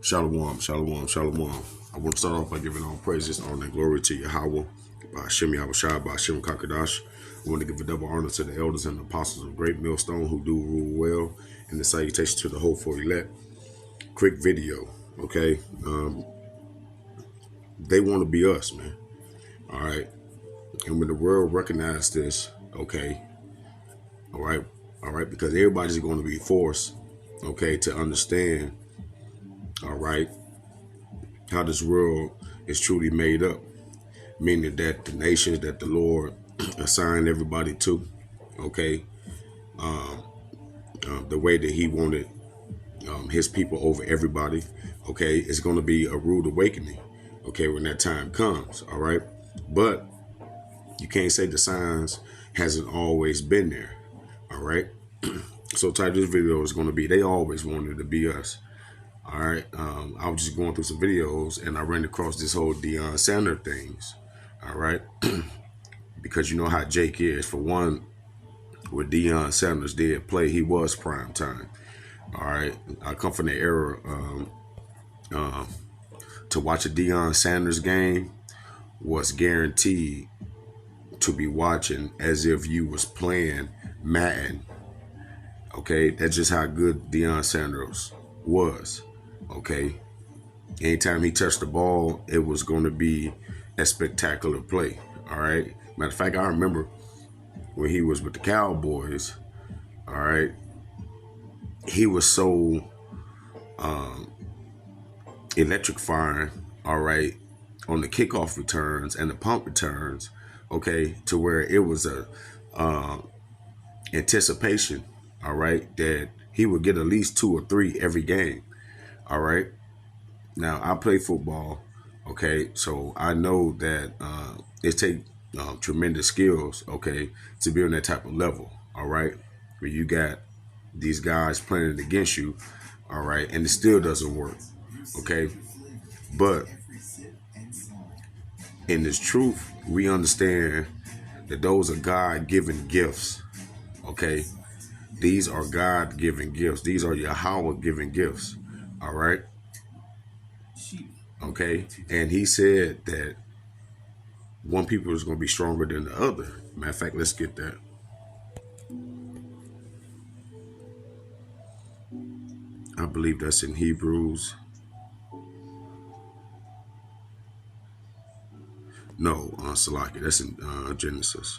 Shalom, shalom, shalom. I want to start off by giving all praises, honor, and glory to Yahweh, by Hashem Yahushua, by Hashem Kakadash. I want to give a double honor to the elders and the apostles of Great Millstone who do rule well, and the salutation to the hopeful elect. Quick video, okay? They want to be us, man. All right? And when the world recognizes this, okay, all right, because everybody's going to be forced, okay, to understand, all right, how this world is truly made up, meaning that the nations that the Lord assigned everybody to, okay, the way that He wanted His people over everybody, okay, it's going to be a rude awakening, okay, when that time comes, all right, but you can't say the signs hasn't always been there, all right. So type this video is going to be, they always wanted to be us. All right, I was just going through some videos and I ran across this whole Deion Sanders things. All right, because you know how Jake is. For one, when Deion Sanders did play, he was prime time. All right, I come from the era to watch a Deion Sanders game was guaranteed to be watching as if you was playing Madden. Okay, that's just how good Deion Sanders was. Okay, anytime he touched the ball, it was going to be a spectacular play. All right. Matter of fact, I remember when he was with the Cowboys. All right, he was so electrifying. All right, on the kickoff returns and the punt returns. Okay, to where it was a anticipation. All right, that he would get at least 2 or 3 every game. All right. Now I play football. Okay, so I know that it takes tremendous skills. Okay, to be on that type of level. All right, where you got these guys playing against you. All right, and it still doesn't work. Okay, but in this truth, we understand that those are God-given gifts. Okay, these are God-given gifts. These are Yahweh-given gifts. All right. Okay. And He said that one people is going to be stronger than the other. Matter of fact, let's get that. I believe that's in Hebrews. No, Salaki. That's in Genesis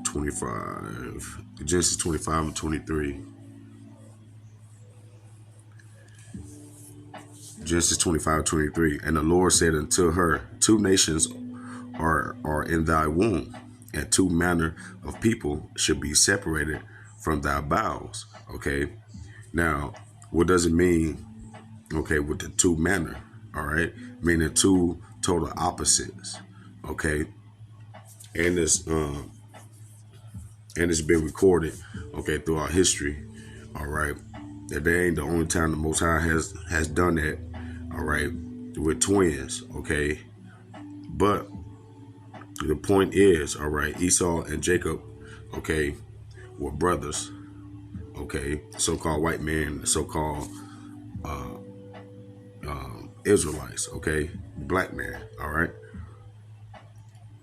25. Genesis 25 and 23. Genesis 25:23, and the Lord said unto her, 2 nations are in thy womb, and 2 manner of people should be separated from thy bowels. Okay, now what does it mean? Okay, with the 2 manner, all right, meaning 2 total opposites. Okay, and it's been recorded, okay, throughout history. All right, that they ain't the only time the Most High has done that. All right, with twins, okay, but the point is, all right, Esau and Jacob, okay, were brothers, okay, so-called white man, so-called Israelites, okay, black man, all right,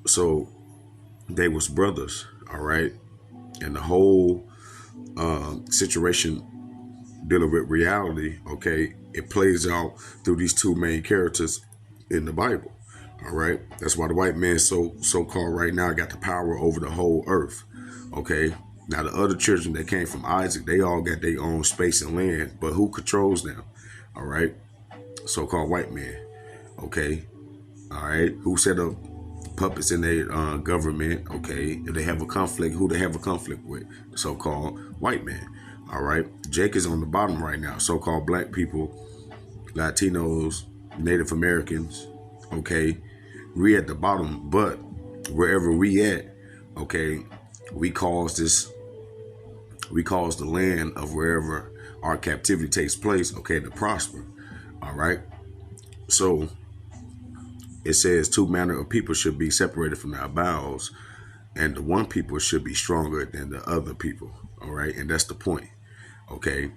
so they was brothers, all right, and the whole situation dealing with reality, okay, it plays out through these 2 main characters in the Bible. All right, that's why the white man so-called right now got the power over the whole earth. Okay, now the other children that came from Isaac, they all got their own space and land, but who controls them? All right, so-called white man. Okay, all right, who set up puppets in their government? Okay, if they have a conflict, who they have a conflict with? The so-called white man. All right, Jake is on the bottom right now. So-called black people, Latinos, Native Americans. Okay, we at the bottom, but wherever we at, okay, we cause the land of wherever our captivity takes place, okay, to prosper. All right, so it says 2 manner of people should be separated from their bowels, and the one people should be stronger than the other people. All right, and that's the point. Okay,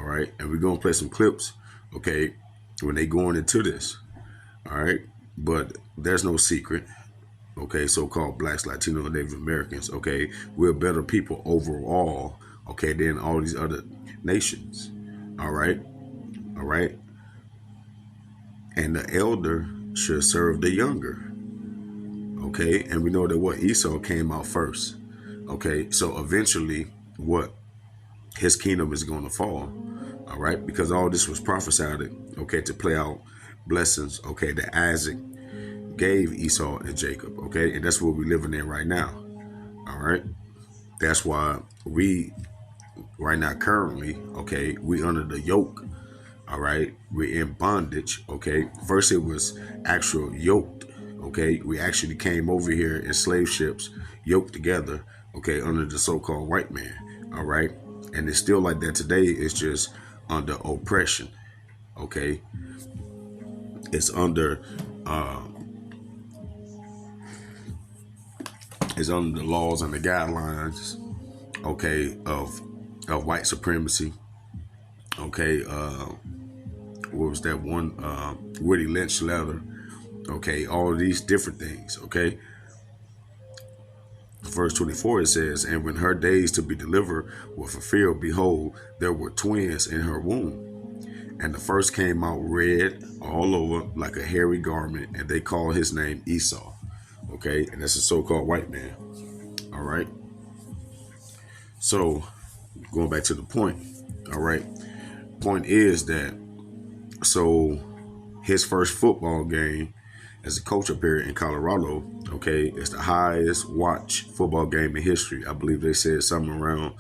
right? And we're going to play some clips, okay, when they going into this, all right? But there's no secret, okay, so-called blacks, Latino, and Native Americans, okay, we're better people overall, okay, than all these other nations, all right? All right? And the elder should serve the younger, okay? And we know that what Esau came out first, okay? So eventually, what his kingdom is going to fall, all right? Because all this was prophesied, okay, to play out blessings, okay, that Isaac gave Esau and Jacob, okay? And that's what we're living in right now, all right? That's why we, right now, currently, okay, we under the yoke, all right? We're in bondage, okay? First, it was actual yoked, okay? We actually came over here in slave ships, yoked together, okay, under the so-called white man, all right? And it's still like that today. It's just under oppression, okay? It's under the laws and the guidelines, okay, of white supremacy, okay. What was that one? Woody Lynch letter, okay. All of these different things, okay. Verse 24, it says, "And when her days to be delivered were fulfilled, behold, there were twins in her womb. And the first came out red all over like a hairy garment, and they called his name Esau." Okay, and that's a so-called white man. All right. So, going back to the point. All right. Point is that, so his first football game as a coach up here in Colorado, okay, is the highest watch football game in history. I believe they said something around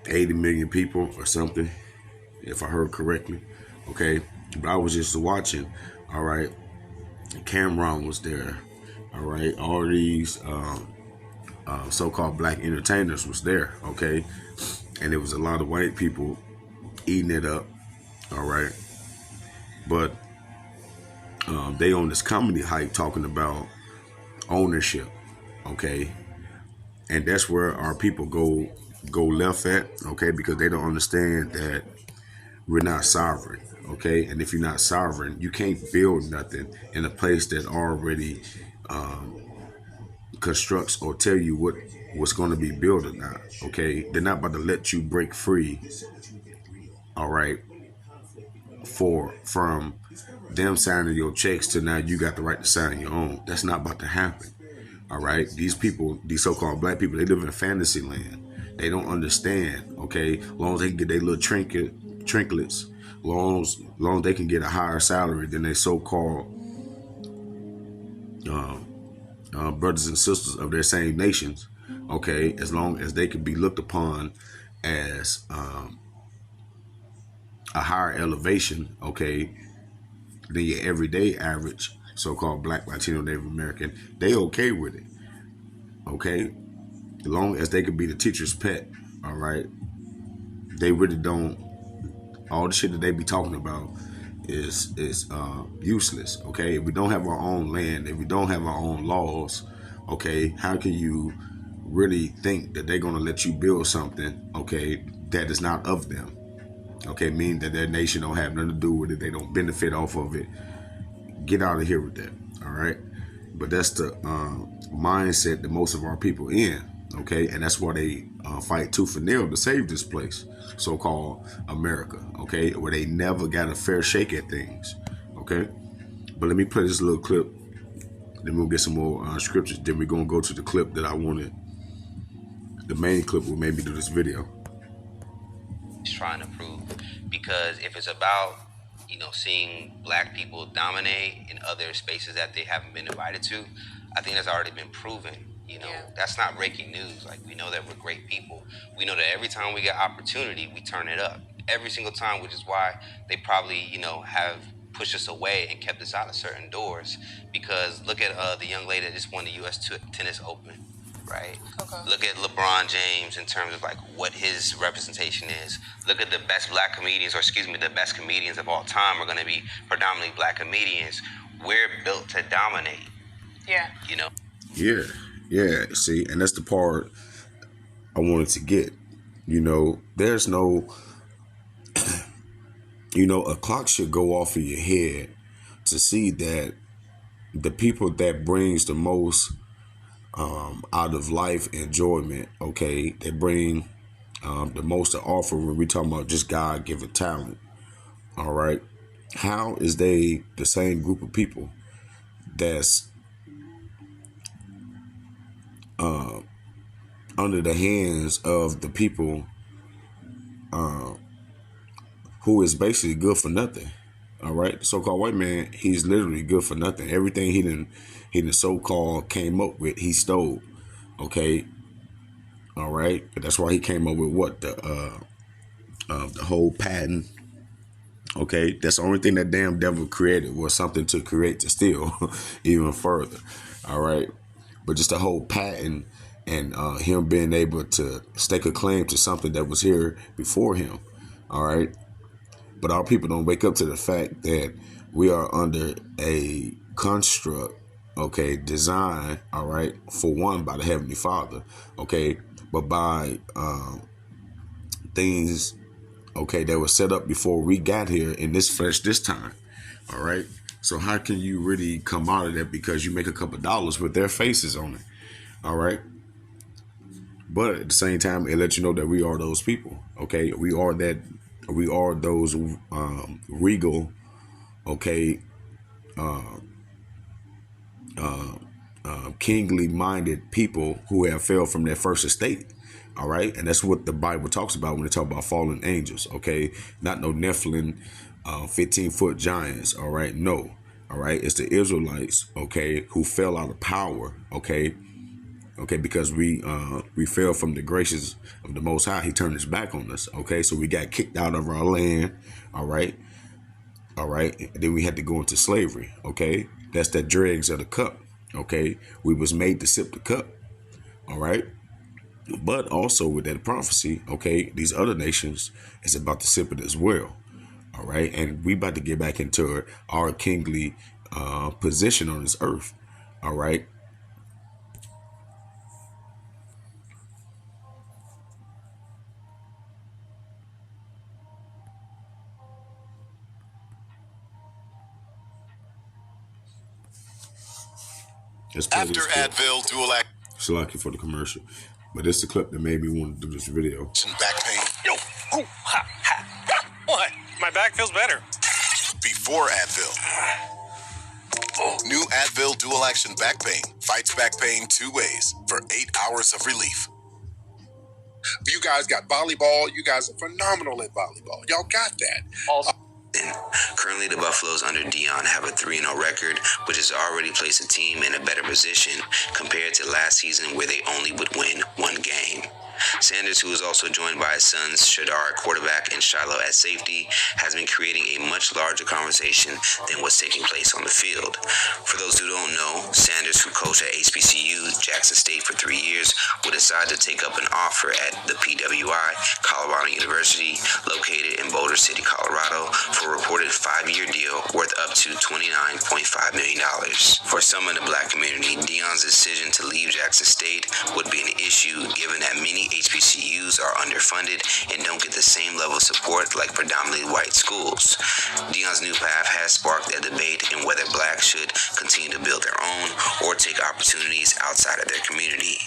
80 million people or something, if I heard correctly. Okay, but I was just watching. All right, Cameron was there. All right, all these so-called black entertainers was there. Okay, and there was a lot of white people eating it up. All right, but they on this comedy hype talking about ownership. Okay, and that's where our people go left at. Okay, because they don't understand that we're not sovereign. Okay, and if you're not sovereign, you can't build nothing in a place that already constructs or tell you what's going to be built or not. Okay, they're not about to let you break free. All right, from them signing your checks to now you got the right to sign your own. That's not about to happen. All right, these people, these so-called black people, they live in fantasy land. They don't understand. Okay, as long as they can get their little trinkets, long as they can get a higher salary than their so-called brothers and sisters of their same nations. Okay, as long as they can be looked upon as a higher elevation, okay, than your everyday average so-called black, Latino, Native American, they okay with it. Okay, as long as they could be the teacher's pet. All right, they really don't. All the shit that they be talking about is useless. Okay, if we don't have our own land, if we don't have our own laws, okay, how can you really think that they're gonna let you build something, okay, that is not of them? Okay, meaning that their nation don't have nothing to do with it. They don't benefit off of it. Get out of here with that. All right, but that's the mindset that most of our people in. Okay, and that's why they fight tooth and nail to save this place, so-called America. Okay, where they never got a fair shake at things. Okay, but let me play this little clip. Then we'll get some more scriptures. Then we're gonna go to the clip that I wanted. The main clip will maybe do this video. Trying to prove, because if it's about seeing black people dominate in other spaces that they haven't been invited to, I think that's already been proven. That's not breaking news. Like, we know that we're great people. We know that every time we get opportunity, we turn it up every single time, which is why they probably have pushed us away and kept us out of certain doors. Because look at the young lady that just won the U.S. Tennis Open. Right. Okay. Look at LeBron James in terms of like what his representation is. Look at the best black comedians, the best comedians of all time are going to be predominantly black comedians. We're built to dominate. Yeah. Yeah. See, and that's the part I wanted to get. There's no, a clock should go off in your head to see that the people that brings the most out of life enjoyment, okay, they bring the most to offer when we talking about just God given talent, all right. How is they the same group of people that's under the hands of the people who is basically good for nothing? All right, the so-called white man, he's literally good for nothing. Everything he done so-called came up with, he stole. Okay, all right. That's why he came up with what the whole patent. Okay, that's the only thing that damn devil created was something to create to steal, even further. All right, but just the whole patent and him being able to stake a claim to something that was here before him. All right, but our people don't wake up to the fact that we are under a construct, okay, designed, all right, for one by the Heavenly Father, okay, but by things, okay, that was set up before we got here in this flesh this time. All right. So how can you really come out of that because you make a couple dollars with their faces on it? All right. But at the same time, it lets you know that we are those people. Okay. We are those regal, okay, kingly minded people who have fell from their first estate. All right. And that's what the Bible talks about when they talk about fallen angels. Okay. Not no Nephilim, 15-foot giants. All right. No. All right. It's the Israelites. Okay. Who fell out of power. Okay. Okay. Because we fell from the graces of the Most High. He turned his back on us. Okay. So we got kicked out of our land. All right. All right. And then we had to go into slavery. Okay. That's the dregs of the cup. Okay. We was made to sip the cup. All right. But also with that prophecy, okay, these other nations is about to sip it as well. All right. And we about to get back into our kingly position on this earth. All right. After Advil dual action. Lucky for the commercial. But it's the clip that made me want to do this video. Back pain. Yo, oh, ha, ha. What? My back feels better. Before Advil. Oh. New Advil dual action back pain fights back pain 2 ways for 8 hours of relief. You guys got volleyball. You guys are phenomenal at volleyball. Y'all got that. Also, currently the Buffaloes under Deion have a 3-0 record, which has already placed the team in a better position compared to last season where they only would win 1 game. Sanders, who is also joined by his sons Shadar at quarterback and Shiloh at safety, has been creating a much larger conversation than what's taking place on the field. For those who don't know, Sanders, who coached at HBCU Jackson State for 3 years, will decide to take up an offer at the PWI, Colorado University, located in Boulder City, Colorado, for a reported 5-year deal worth up to $29.5 million. For some in the black community, Deion's decision to leave Jackson State would be an issue given that many HBCUs are underfunded and don't get the same level of support like predominantly white schools. Deion's new path has sparked a debate in whether blacks should continue to build their own or take opportunities outside of their community.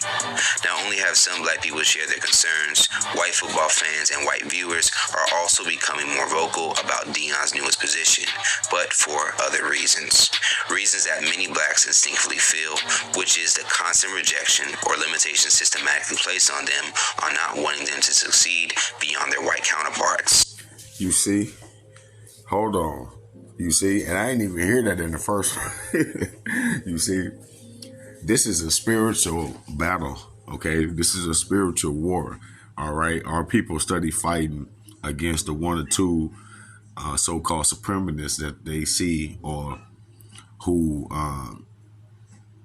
Not only have some black people share their concerns, white football fans and white viewers are also becoming more vocal about Deion's newest position, but for other reasons. Reasons that many blacks instinctively feel, which is the constant rejection or limitation systematically placed on them on not wanting them to succeed beyond their white counterparts. You see? Hold on. You see? And I didn't even hear that in the first one. You see? This is a spiritual battle, okay? This is a spiritual war, all right? Our people study fighting against the 1 or 2 so-called supremacists that they see or who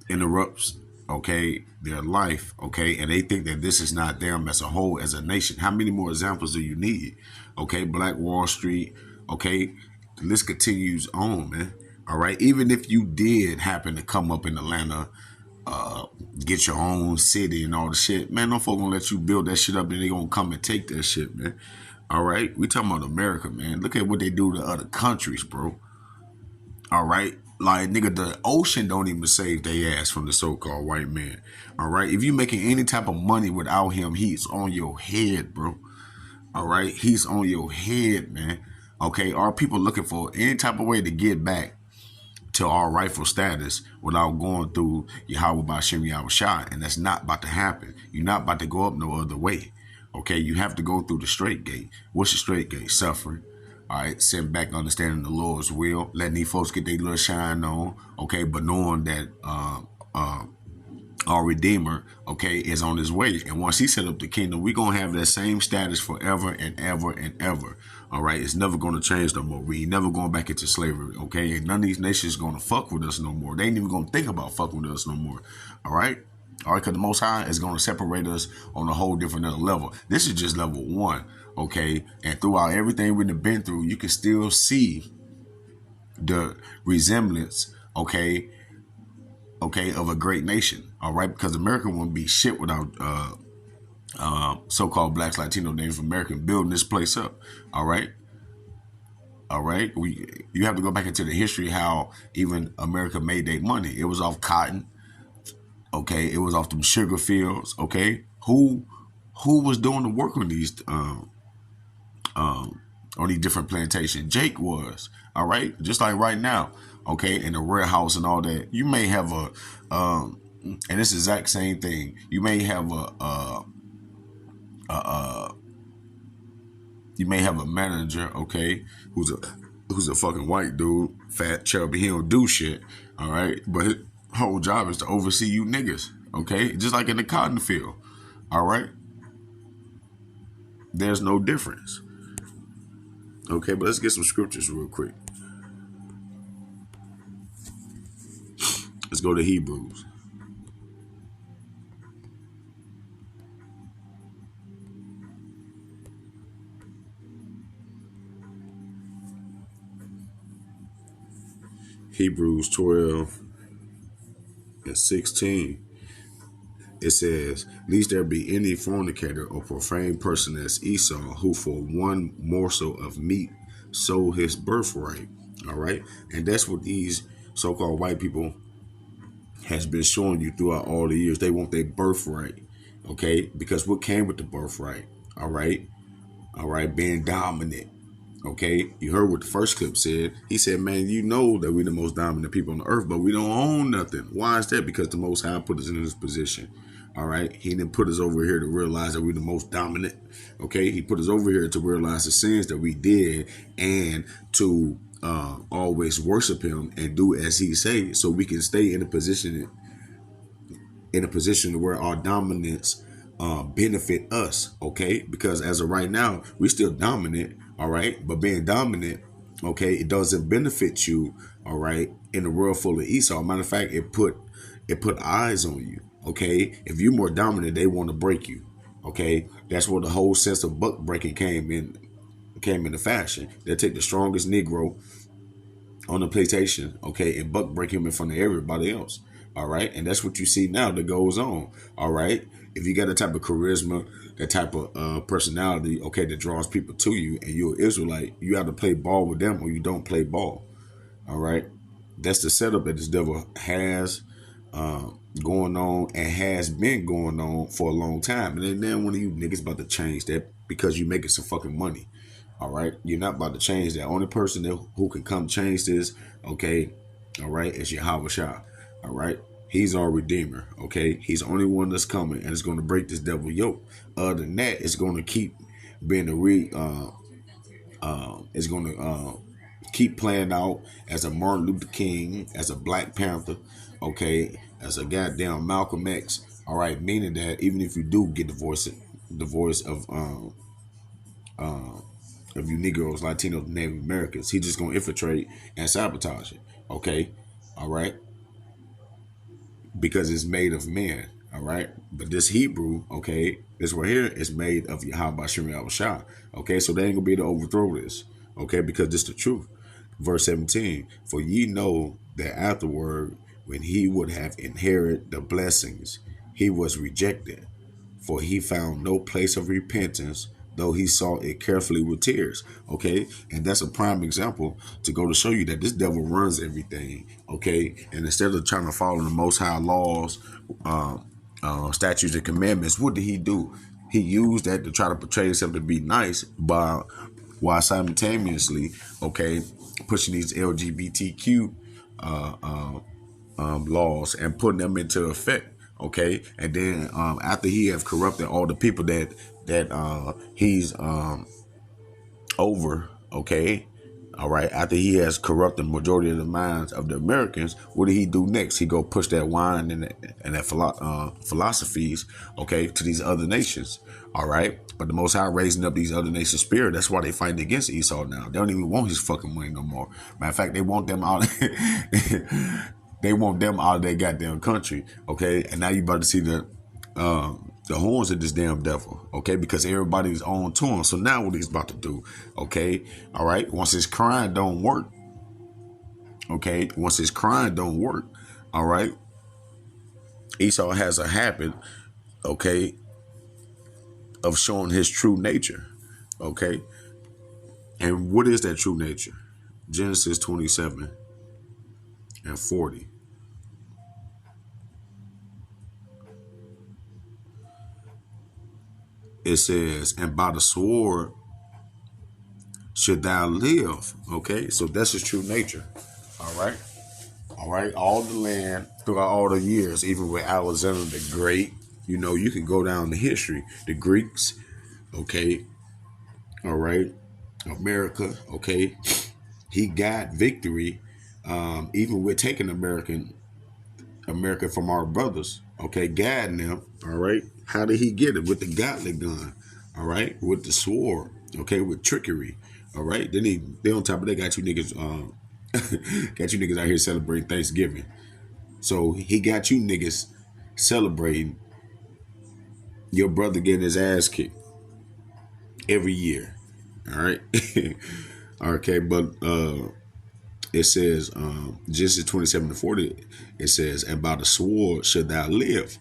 interrupts, okay, their life, okay, and they think that this is not them as a whole, as a nation. How many more examples do you need? Okay, Black Wall Street, okay, the list continues on, man. All right, even if you did happen to come up in Atlanta get your own city and all the shit. Man, no folk gonna let you build that shit up and they gonna come and take that shit, man. All right? We talking about America, man. Look at what they do to other countries, bro. All right? Like, nigga, the ocean don't even save their ass from the so-called white man. All right? If you making any type of money without him, he's on your head, bro. All right? He's on your head, man. Okay? Are people looking for any type of way to get back to our rightful status without going through Yahweh Bashim Yahushua? And that's not about to happen. You're not about to go up no other way. Okay? You have to go through the straight gate. What's the straight gate? Suffering. All right, sitting back, understanding the Lord's will, letting these folks get their little shine on, okay, but knowing that our Redeemer, okay, is on his way. And once he set up the kingdom, we're going to have that same status forever and ever and ever, all right? It's never going to change no more. We ain't never going back into slavery, okay? And none of these nations going to fuck with us no more. They ain't even going to think about fucking with us no more, all right? All right, because the Most High is going to separate us on a whole different level. This is just level 1. Okay, and throughout everything we've been through, you can still see the resemblance, okay, of a great nation, all right, because America wouldn't be shit without so-called Blacks, Latino, Native American building this place up, all right. You have to go back into the history how even America made their money. It was off cotton, okay. It was off them sugar fields, okay. Who was doing the work on these different plantations? Jake was, all right, just like right now, okay, in the warehouse and all that. You may have a and this exact same thing. You may have a manager, okay, who's a fucking white dude, fat, chubby. He don't do shit, all right, but his whole job is to oversee you niggas, okay, just like in the cotton field, all right. There's no difference. Okay, but let's get some scriptures real quick. Let's go to Hebrews. Hebrews 12 and 16. It says, lest there be any fornicator or profane person as Esau, who for one morsel of meat sold his birthright. All right. And that's what these so-called white people has been showing you throughout all the years. They want their birthright. Okay. Because what came with the birthright? All right. All right. Being dominant. Okay. You heard what the first clip said. He said, man, you know that we're the most dominant people on the earth, but we don't own nothing. Why is that? Because the Most High put us in this position. All right. He didn't put us over here to realize that we're the most dominant. Okay. He put us over here to realize the sins that we did and to always worship him and do as he say, so we can stay in a position where our dominance benefit us. Okay. Because as of right now, we're still dominant. All right. But being dominant, okay, it doesn't benefit you. All right. In a world full of Esau. Matter of fact, it put eyes on you. Okay, if you're more dominant, they want to break you. Okay, that's where the whole sense of buck breaking came into fashion. They take the strongest Negro on the plantation, okay, and buck break him in front of everybody else. All right, and that's what you see now that goes on. All right, if you got that type of charisma, that type of personality, okay, that draws people to you, and you're an Israelite, you have to play ball with them or you don't play ball. All right, that's the setup that this devil has going on and has been going on for a long time. And then one of you niggas about to change that because you making some fucking money. All right. You're not about to change that. Only person who can come change this, okay, all right, is Yahweh Shah. All right. He's our Redeemer. Okay. He's the only one that's coming and it's going to break this devil yoke. Other than that, it's going to keep being it's going to keep playing out as a Martin Luther King, as a Black Panther, okay, as a goddamn Malcolm X. All right, meaning that even if you do get the voice of you Negroes, Latinos, Native Americans, he's just gonna infiltrate and sabotage it. Okay, all right, because it's made of men. All right, but this Hebrew, okay, this right here is made of Yahweh Shem Yahushua. Okay, so they ain't gonna be able to overthrow this. Okay, because this is the truth. Verse 17, for ye know that afterward when he would have inherited the blessings, he was rejected, for he found no place of repentance, though he sought it carefully with tears. Okay, and that's a prime example to go to show you that this devil runs everything. Okay, and instead of trying to follow the Most High laws, statutes, and commandments, what did he do? He used that to try to portray himself to be nice, while simultaneously, okay, pushing these LGBTQ laws and putting them into effect. Okay, and then after he has corrupted all the people that he's over. Okay, all right. After he has corrupted the majority of the minds of the Americans, what did he do next? He go push that wine and that philosophies, okay, to these other nations. All right, but the Most High raising up these other nations' spirit. That's why they fighting against Esau now. They don't even want his fucking money no more. Matter of fact, they want them out. They want them out of their goddamn country. Okay, and now you about to see the horns of this damn devil, okay, because everybody's on to him. So now what he's about to do, okay, all right, once his crying don't work, okay, all right, Esau has a habit, okay, of showing his true nature, okay, and what is that true nature? Genesis 27:40. It says, and by the sword should thou live. Okay, so that's his true nature. All right. All the land throughout all the years, even with Alexander the Great, you know, you can go down the history. The Greeks, okay, all right, America, okay, he got victory, even with taking America from our brothers, okay, guiding them, all right. How did he get it? With the godly gun, all right, with the sword, okay, with trickery, all right. Then they on top of that got you niggas, out here celebrating Thanksgiving. So he got you niggas celebrating your brother getting his ass kicked every year, all right. Okay, but it says Genesis 27:40. It says, and by the sword should thou live,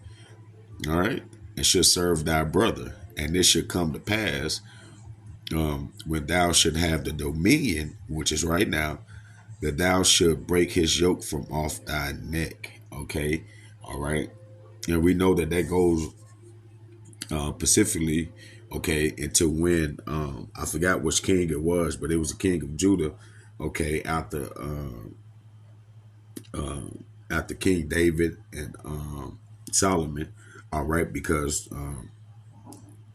all right, and should serve thy brother, and this should come to pass when thou should have the dominion, which is right now, that thou should break his yoke from off thy neck. Okay, all right, and we know that goes specifically, okay, into when I forgot which king it was, but it was the king of Judah. Okay, after King David and Solomon, all right, because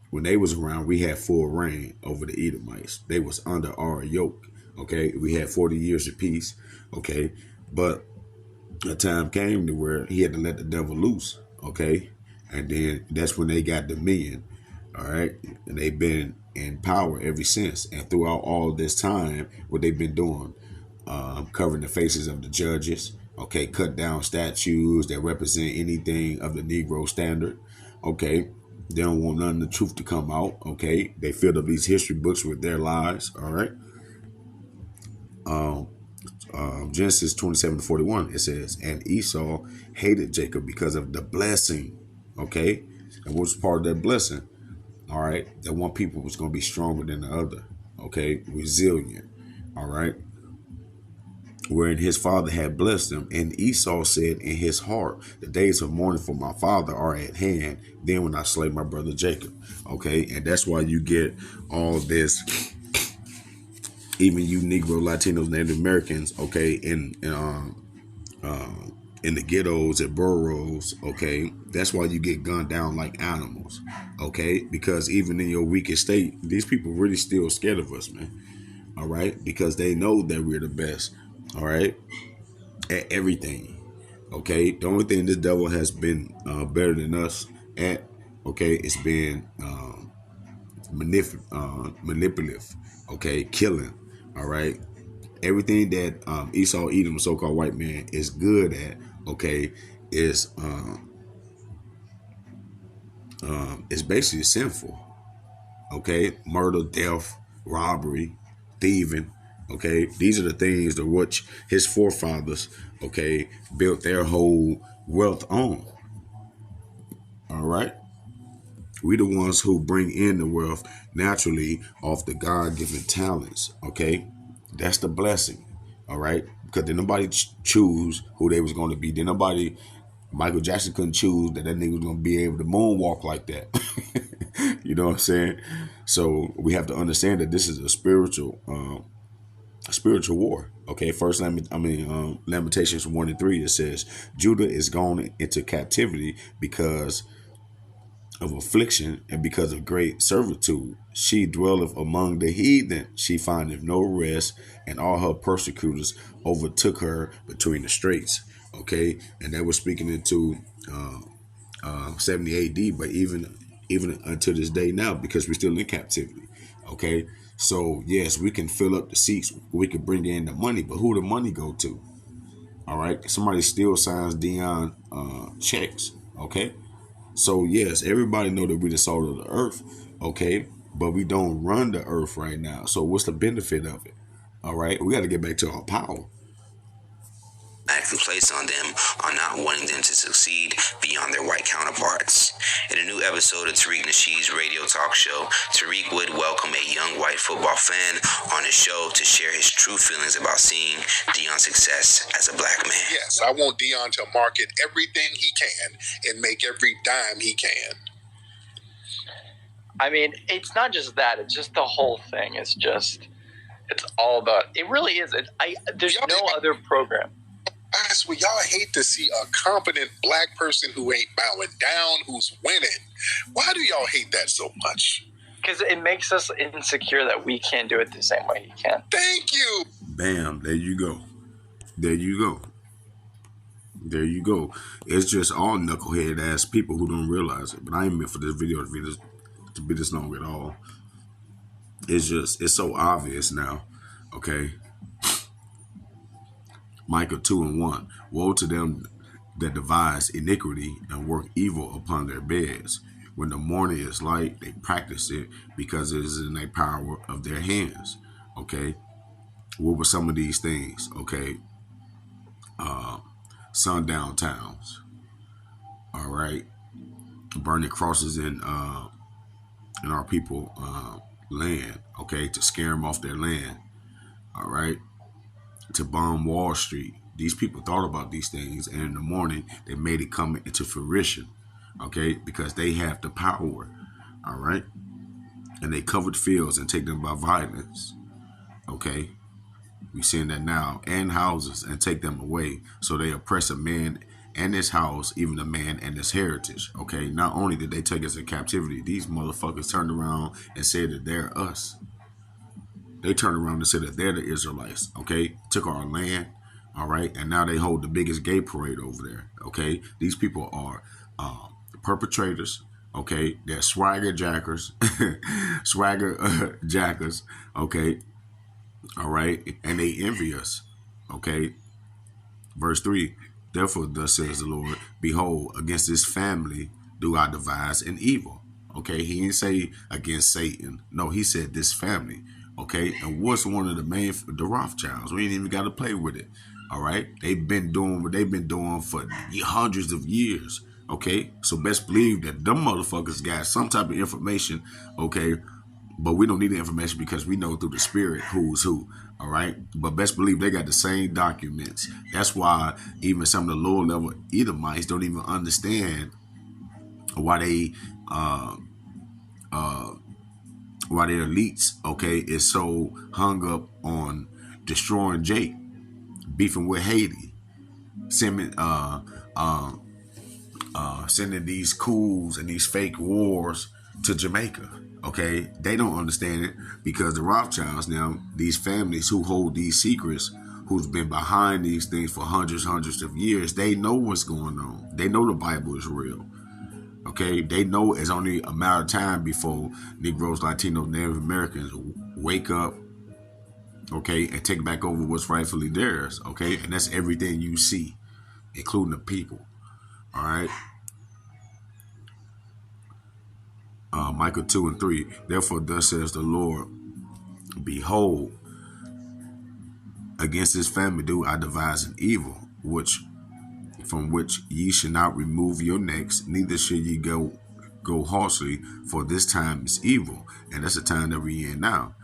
when they was around, we had full reign over the Edomites. They was under our yoke. Okay, we had 40 years of peace. Okay, but a time came to where he had to let the devil loose. Okay, and then that's when they got dominion. All right, and they've been in power ever since. And throughout all this time, what they've been doing, covering the faces of the judges. Okay, cut down statues that represent anything of the Negro standard. Okay, they don't want none of the truth to come out. Okay, they filled up these history books with their lies. All right. Genesis 27:41. It says, and Esau hated Jacob because of the blessing. Okay, and what was part of that blessing? All right, that one people was going to be stronger than the other. Okay, resilient. All right. Wherein his father had blessed him. And Esau said in his heart, the days of mourning for my father are at hand. Then when I slay my brother Jacob. Okay, and that's why you get all this, even you Negro, Latinos, Native Americans, okay, in the ghettos and boroughs, okay, that's why you get gunned down like animals, okay, because even in your weakest state, these people really still scared of us, man, all right, because they know that we're the best, all right, at everything, okay. The only thing this devil has been better than us at, okay, it's been manipulative, okay, killing, all right. Everything that Esau, Edom, so-called white man, is good at, okay, is basically sinful, okay. Murder, death, robbery, thieving, okay. These are the things that which his forefathers, okay, built their whole wealth on. All right. We the ones who bring in the wealth naturally off the God-given talents. Okay. That's the blessing. All right. Because then nobody choose who they was going to be. Then nobody, Michael Jackson couldn't choose that nigga was going to be able to moonwalk like that. You know what I'm saying? So we have to understand that this is a spiritual war. Okay, Lamentations 1:3, it says, Judah is gone into captivity because of affliction and because of great servitude. She dwelleth among the heathen. She findeth no rest, and all her persecutors overtook her between the straits. Okay, and that was speaking into 70 AD, but even until this day now, because we're still in captivity. Okay, so yes, we can fill up the seats, we can bring in the money, but who the money go to? All right, somebody still signs Dion checks. Okay, so yes, everybody know that we're the salt of the earth. Okay, but we don't run the earth right now. So what's the benefit of it? All right, we got to get back to our power. Acting placed on them on not wanting them to succeed beyond their white counterparts. In a new episode of Tariq Nasheed's radio talk show, Tariq would welcome a young white football fan on his show to share his true feelings about seeing Deion's success as a black man. Yes, I want Deion to market everything he can and make every dime he can. I mean, it's not just that. It's just the whole thing. It's all about, it really is. There's no other program. I swear, y'all hate to see a competent black person who ain't bowing down, who's winning. Why do y'all hate that so much? Because it makes us insecure that we can't do it the same way he can. Thank you. Bam, there you go. There you go. There you go. It's just all knucklehead ass people who don't realize it. But I ain't meant for this video to be this long at all. It's so obvious now. Okay. Micah 2:1. Woe to them that devise iniquity and work evil upon their beds. When the morning is light, they practice it because it is in the power of their hands. Okay. What were some of these things? Okay. Sundown towns. All right. Burning crosses in our people land. Okay. To scare them off their land. All right. To bomb Wall Street. These people thought about these things, and in the morning they made it come into fruition. Okay, because they have the power. All right, and they covered fields and take them by violence. Okay, we seeing that now, and houses, and take them away. So they oppress a man and his house, even a man and his heritage. Okay, not only did they take us in captivity, these motherfuckers turned around and said that they're us. They turned around and said that they're the Israelites, okay? Took our land, all right? And now they hold the biggest gay parade over there, okay? These people are perpetrators, okay? They're swagger jackers, jackers, okay? All right? And they envy us, okay? Verse 3, therefore thus says the Lord, behold, against this family do I devise an evil, okay? He didn't say against Satan. No, he said this family. Okay, and what's one of the Rothschilds? We ain't even got to play with it. All right, they've been doing what they've been doing for hundreds of years. Okay, so best believe that them motherfuckers got some type of information. Okay, but we don't need the information because we know through the spirit who's who. All right, but best believe they got the same documents. That's why even some of the lower level Edomites don't even understand why they why their elites, okay, is so hung up on destroying Jake, beefing with Haiti, sending these coups and these fake wars to Jamaica, okay? They don't understand it because the Rothschilds now, these families who hold these secrets, who's been behind these things for hundreds of years, they know what's going on. They know the Bible is real. Okay, they know it's only a matter of time before Negroes, Latinos, Native Americans wake up, okay, and take back over what's rightfully theirs, okay? And that's everything you see, including the people, all right? Micah 2:3, therefore thus says the Lord, behold, against this family do I devise an evil. which from which ye should not remove your necks, neither should ye go harshly, for this time is evil. And that's the time that we in now.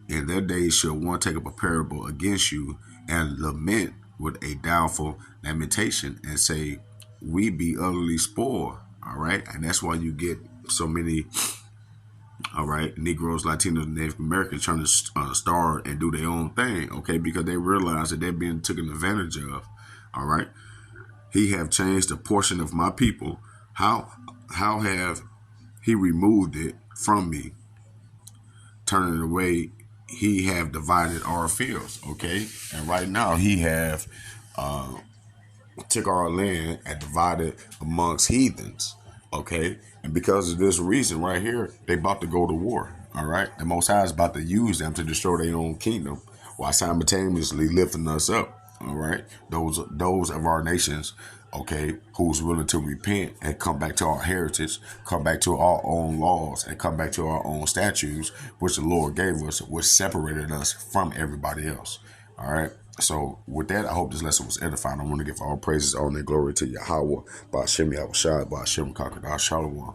In their days shall one take up a parable against you, and lament with a doubtful lamentation, and say, we be utterly spoiled. All right. And that's why you get so many, all right, Negroes, Latinos, Native Americans trying to start and do their own thing. Okay. Because they realize that they're being taken advantage of. All right. He have changed a portion of my people. How have he removed it from me? Turning away, he have divided our fields. Okay. And right now he have took our land and divided amongst heathens. Okay. And because of this reason right here, they about to go to war. All right. The Most High is about to use them to destroy their own kingdom while simultaneously lifting us up. All right. Those of our nations, okay, who's willing to repent and come back to our heritage, come back to our own laws, and come back to our own statutes, which the Lord gave us, which separated us from everybody else. All right. So with that, I hope this lesson was edifying. I want to give all praises, all and glory to Yahweh, Ba'ashem Yahushua, Ba'ashem Kakadash Shalom.